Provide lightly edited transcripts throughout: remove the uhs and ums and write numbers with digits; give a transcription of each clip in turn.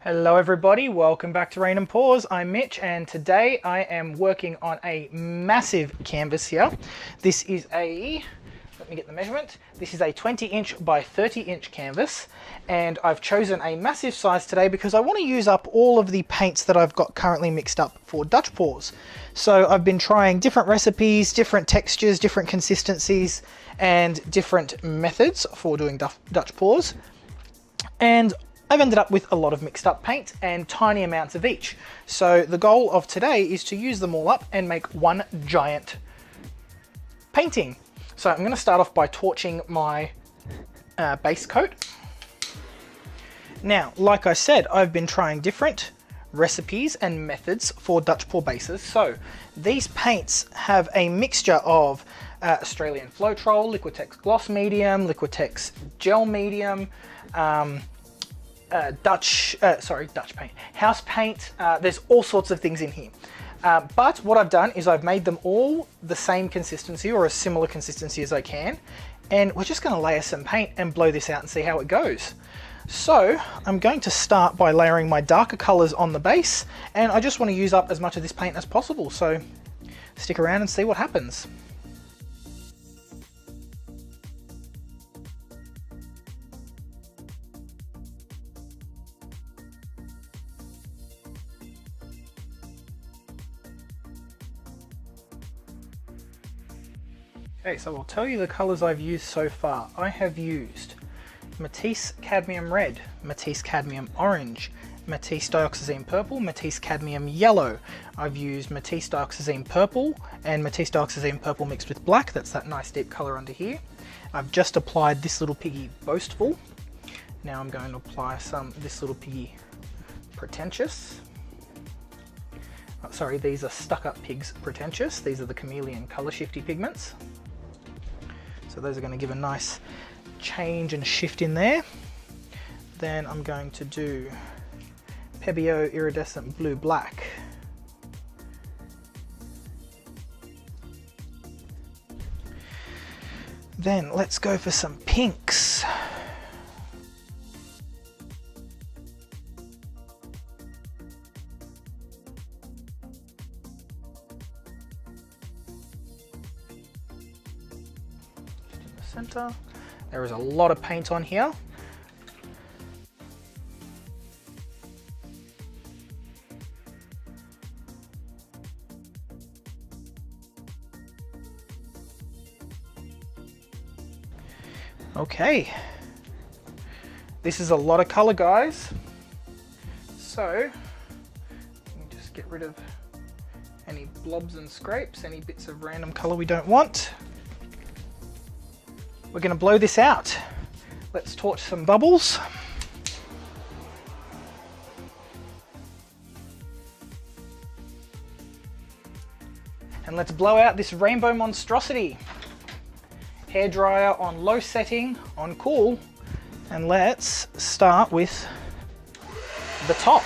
Hello everybody, welcome back to Rain and Pause. I'm Mitch and today I am working on a massive canvas here. This is a, let me get the measurement, this is a 20-inch by 30-inch canvas and I've chosen a massive size today because I want to use up all of the paints that I've got currently mixed up for Dutch pours. So I've been trying different recipes, different textures, different consistencies and different methods for doing Dutch pours. And I've ended up with a lot of mixed up paint and tiny amounts of each. So the goal of today is to use them all up and make one giant painting. So I'm going to start off by torching my base coat. Now, like I said, I've been trying different recipes and methods for Dutch pour bases. So these paints have a mixture of Australian Floetrol, Liquitex Gloss Medium, Liquitex Gel Medium, Dutch paint, house paint, there's all sorts of things in here. But what I've done is I've made them all the same consistency or a similar consistency as I can. And we're just gonna layer some paint and blow this out and see how it goes. So I'm going to start by layering my darker colors on the base. And I just wanna use up as much of this paint as possible. So stick around and see what happens. Okay, so I'll tell you the colours I've used so far. I have used Matisse Cadmium Red, Matisse Cadmium Orange, Matisse Dioxazine Purple, Matisse Cadmium Yellow. I've used Matisse Dioxazine Purple and Matisse Dioxazine Purple mixed with black. That's that nice deep colour under here. I've just applied This Little Piggy Boastful. Now I'm going to apply some This Little Piggy Pretentious. Oh, sorry, these are Stuck Up Pigs Pretentious. These are the Chameleon Colour Shifty pigments. So those are going to give a nice change and shift in there. Then I'm going to do Pebeo Iridescent Blue Black. Then let's go for some pinks. Center. There is a lot of paint on here. Okay, this is a lot of color, guys. So let me just get rid of any blobs and scrapes, any bits of random color we don't want. We're going to blow this out. Let's torch some bubbles. And let's blow out this rainbow monstrosity. Hairdryer on low setting, on cool. And let's start with the top.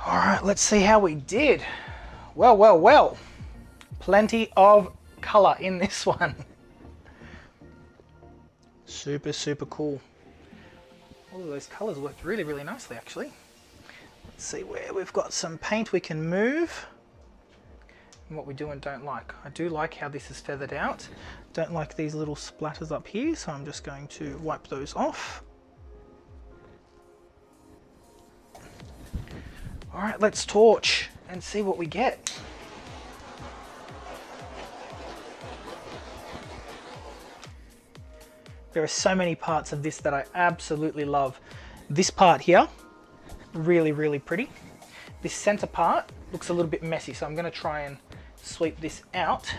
All right, let's see how we did. Well. Plenty of color in this one. Super cool. All of those colors worked really nicely, actually. Let's see where we've got some paint we can move. and what we do and don't like. I do like how this is feathered out. Don't like these little splatters up here, so I'm just going to wipe those off. All right, let's torch and see what we get. There are so many parts of this that I absolutely love. This part here, really, really pretty. This center part looks a little bit messy, so I'm going to try and sweep this out.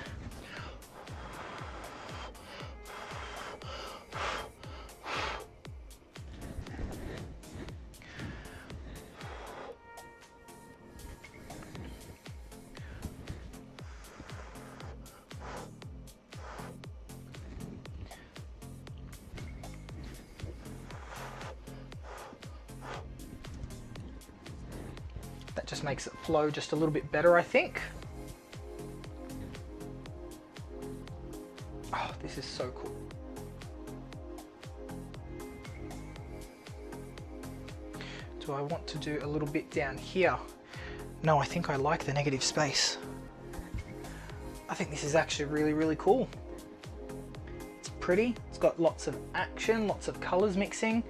That just makes it flow just a little bit better, I think. Oh, this is so cool. Do I want to do a little bit down here? No, I think I like the negative space. I think this is actually really, really cool. It's pretty, it's got lots of action, lots of colors mixing.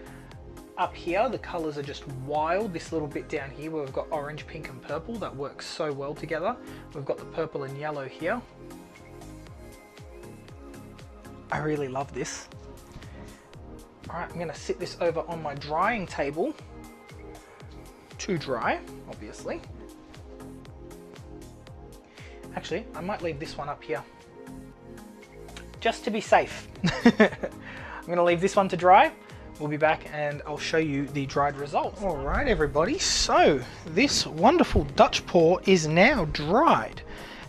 Up here, the colors are just wild. This little bit down here where we've got orange, pink and purple, that works so well together. We've got the purple and yellow here. I really love this. All right, I'm gonna sit this over on my drying table to dry, obviously. Actually, I might leave this one up here, just to be safe. I'm gonna leave this one to dry. We'll be back and I'll show you the dried results. All right, everybody. So this wonderful Dutch pour is now dried.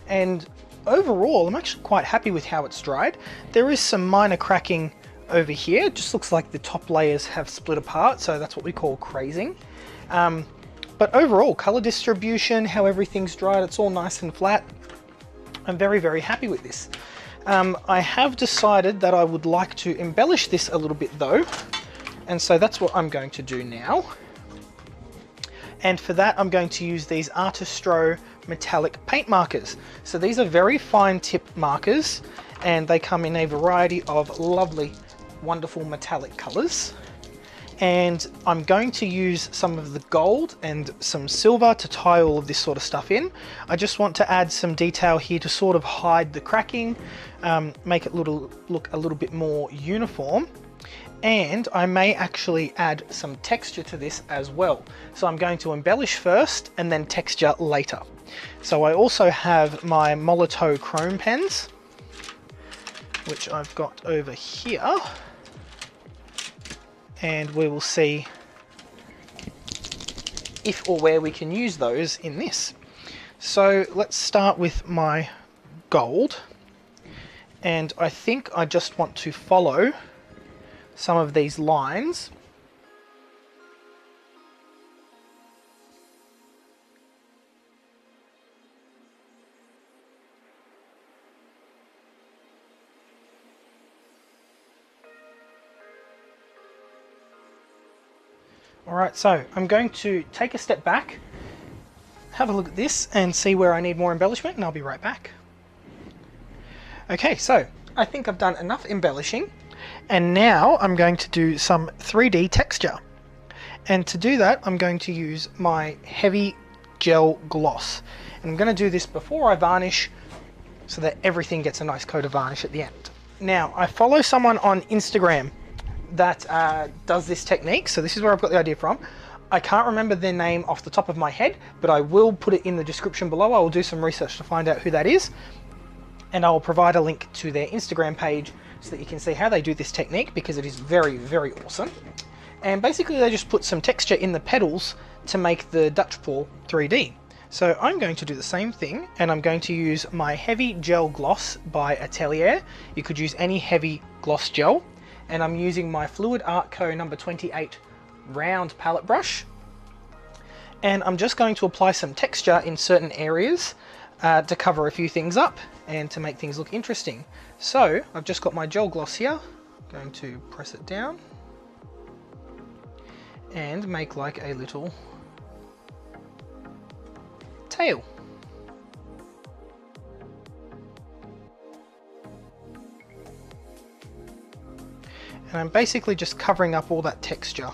And overall, I'm actually quite happy with how it's dried. There is some minor cracking over here. It just looks like the top layers have split apart. So that's what we call crazing. But overall, color distribution, how everything's dried, it's all nice and flat. I'm very, very happy with this. I have decided that I would like to embellish this a little bit though. And so that's what I'm going to do now. And for that, I'm going to use these Artistro metallic paint markers. So these are very fine tip markers and they come in a variety of lovely, wonderful metallic colors. And I'm going to use some of the gold and some silver to tie all of this sort of stuff in. I just want to add some detail here to sort of hide the cracking, make it look a little bit more uniform. And I may actually add some texture to this as well. So I'm going to embellish first and then texture later. So I also have my Molotow chrome pens, which I've got over here. And we will see if or where we can use those in this. So let's start with my gold. And I think I just want to follow some of these lines. All right, so I'm going to take a step back, have a look at this and see where I need more embellishment, and I'll be right back. Okay, so I think I've done enough embellishing. And now I'm going to do some 3D texture. And to do that, I'm going to use my heavy gel gloss. And I'm going to do this before I varnish so that everything gets a nice coat of varnish at the end. Now, I follow someone on Instagram that does this technique. So this is where I've got the idea from. I can't remember their name off the top of my head, but I will put it in the description below. I will do some research to find out who that is. And I will provide a link to their Instagram page so that you can see how they do this technique, because it is very, very awesome. And basically they just put some texture in the petals to make the Dutch pour 3D. So I'm going to do the same thing, and I'm going to use my heavy gel gloss by Atelier. You could use any heavy gloss gel. And I'm using my Fluid Art Co number 28 round palette brush. And I'm just going to apply some texture in certain areas to cover a few things up and to make things look interesting. So I've just got my gel gloss here. I'm going to press it down and make like a little tail. And I'm basically just covering up all that texture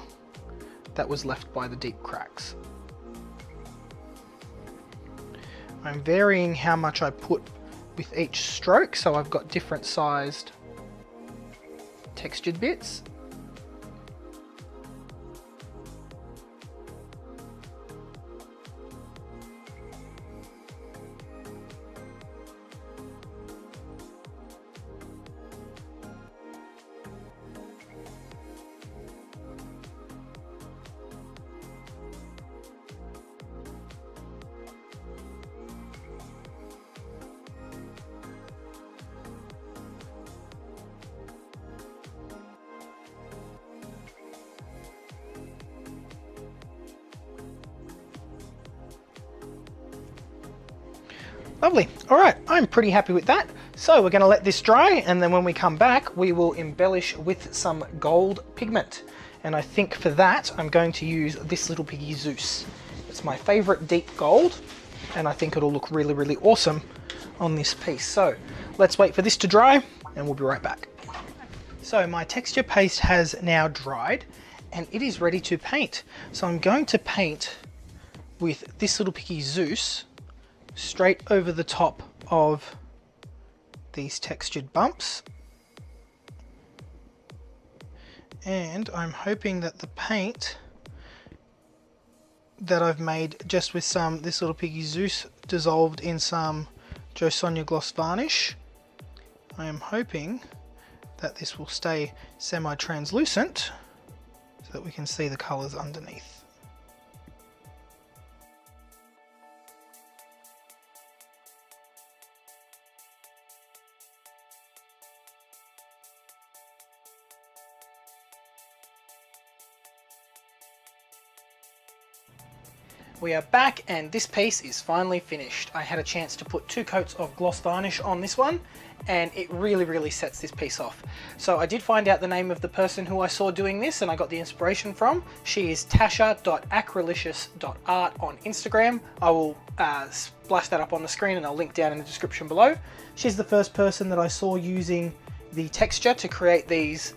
that was left by the deep cracks. I'm varying how much I put with each stroke, so I've got different sized textured bits. Lovely. All right, I'm pretty happy with that. So we're going to let this dry, and then when we come back, we will embellish with some gold pigment. And I think for that, I'm going to use This Little Piggy Zeus. It's my favorite deep gold, and I think it'll look really, really awesome on this piece. So let's wait for this to dry, and we'll be right back. So my texture paste has now dried, and it is ready to paint. So I'm going to paint with This Little Piggy Zeus straight over the top of these textured bumps, and I'm hoping that the paint that I've made just with some This Little Piggy Zeus dissolved in some Jo Sonja gloss varnish, I am hoping that this will stay semi-translucent so that we can see the colours underneath. We are back, and this piece is finally finished. I had a chance to put 2 coats of gloss varnish on this one, and it really, really sets this piece off. So I did find out the name of the person who I saw doing this and I got the inspiration from. She is tasha.acrylicious.art on Instagram. I will splash that up on the screen, and I'll link down in the description below. She's the first person that I saw using the texture to create these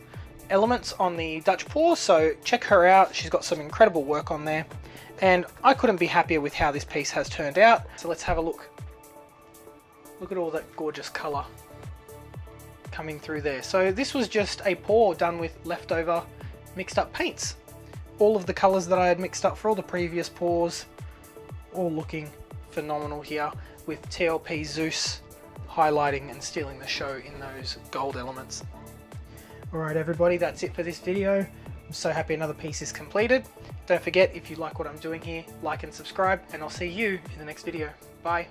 elements on the Dutch paw, so check her out. She's got some incredible work on there, and I couldn't be happier with how this piece has turned out. So let's have a look. Look at all that gorgeous colour coming through there. So this was just a paw done with leftover mixed up paints. All of the colours that I had mixed up for all the previous paws, all looking phenomenal here, with TLP Zeus highlighting and stealing the show in those gold elements. Alright everybody, that's it for this video. I'm so happy another piece is completed. Don't forget, if you like what I'm doing here, like and subscribe, and I'll see you in the next video. Bye.